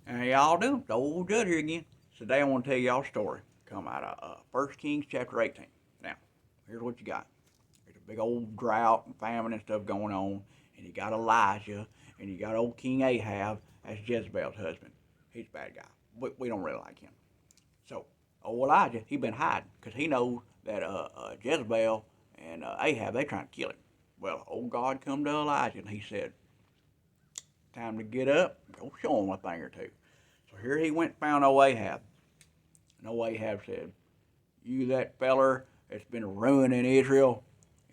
And y'all do. The old judge here again. Today I want to tell y'all a story. Come out of 1 Kings chapter 18. Now, here's what you got. There's a big old drought and famine and stuff going on. And you got Elijah. And you got old King Ahab. That's Jezebel's husband. He's a bad guy. We don't really like him. So, old Elijah, he been hiding. Because he knows that Jezebel and Ahab, they trying to kill him. Well, old God come to Elijah and he said, time to get up, go show him a thing or two. So here he went and found old Ahab. And old Ahab said, you that feller that's been ruining Israel?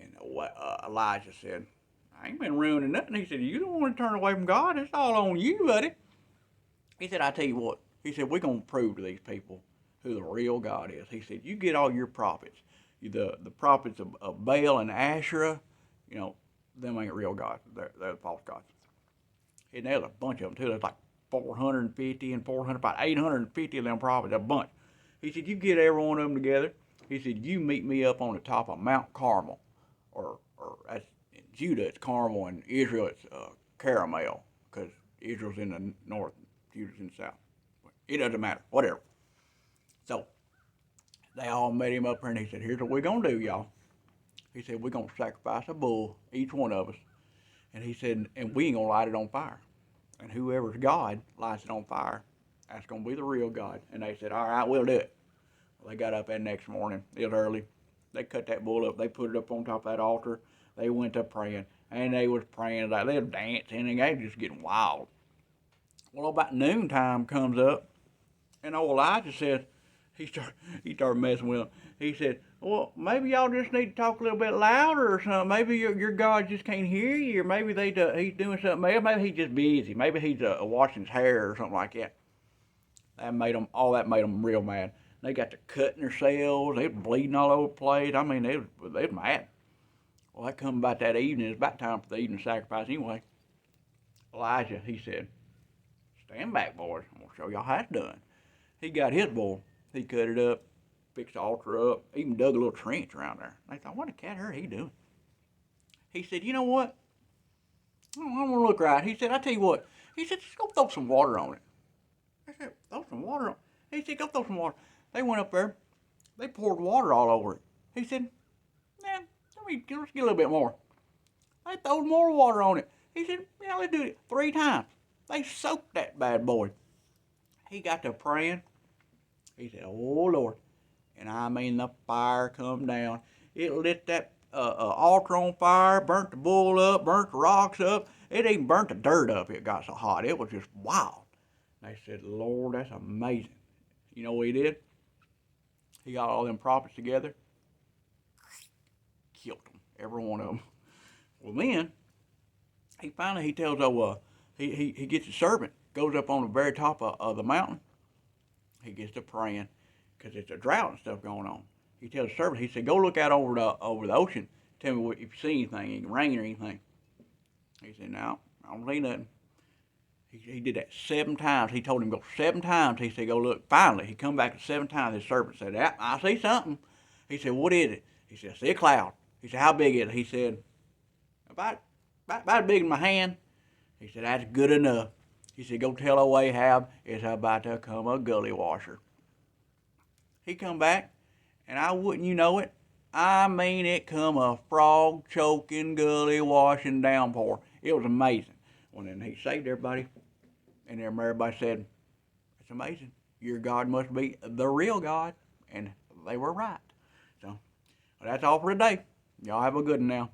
And Elijah said, I ain't been ruining nothing. He said, you don't want to turn away from God. It's all on you, buddy. He said, I tell you what. He said, we're going to prove to these people who the real God is. He said, you get all your prophets. The prophets of Baal and Asherah, you know, them ain't real gods. They're the false gods. And there's a bunch of them, too. There's like 450 and 400, about 850 of them prophets, a bunch. He said, you get every one of them together. He said, you meet me up on the top of Mount Carmel. Or that's in Judah, it's Carmel, and Israel, it's Caramel, because Israel's in the north, Judah's in the south. It doesn't matter, whatever. So, they all met him up there, and he said, here's what we're going to do, y'all. He said, we're going to sacrifice a bull, each one of us. And he said, and we ain't going to light it on fire. And whoever's God lights it on fire, that's going to be the real God. And they said, all right, we'll do it. Well, they got up that next morning. It was early. They cut that bull up. They put it up on top of that altar. They went up praying. And they was praying. They were dancing. And they was just getting wild. Well, about noontime comes up. And old Elijah said, he started messing with them. He said, well, maybe y'all just need to talk a little bit louder or something. Maybe your God just can't hear you, or maybe he's doing something else. Maybe he's just busy. Maybe he's washing his hair or something like that. All that made them real mad. They got to cutting themselves. They was bleeding all over the place. I mean, they was mad. Well, that come about that evening. It's about time for the evening sacrifice anyway. Elijah, he said, stand back, boys. I'm going to show y'all how it's done. He got his bull. He cut it up, fixed the altar up, even dug a little trench around there. They thought, what the cat hurt he doing? He said, you know what? I don't want to look right. He said, I tell you what. He said, just go throw some water on it. I said, throw some water on it. He said, go throw some water. They went up there. They poured water all over it. He said, man, let's get a little bit more. They throwed more water on it. He said, yeah, let's do it 3 times. They soaked that bad boy. He got to praying. He said, oh, Lord. And I mean, the fire come down. It lit that altar on fire, burnt the bull up, burnt the rocks up. It even burnt the dirt up. It got so hot. It was just wild. They said, Lord, that's amazing. You know what he did? He got all them prophets together, killed them, every one of them. Well, then, he tells, he gets his servant, goes up on the very top of the mountain. He gets to praying, because it's a drought and stuff going on. He tells the servant, he said, go look out over the ocean. Tell me if you see anything, any rain or anything. He said, no, I don't see nothing. He did that 7 times. He told him to go 7 times. He said, go look. Finally, he come back 7 times. His servant said, yeah, I see something. He said, what is it? He said, I see a cloud. He said, how big is it? He said, about as big as my hand. He said, that's good enough. He said, go tell old Ahab it's about to come a gully washer. He come back, and I wouldn't you know it, I mean it come a frog choking gully washing downpour. It was amazing. Well, then he saved everybody, and then everybody said, it's amazing. Your God must be the real God, and they were right. So, well, that's all for today. Y'all have a good one now.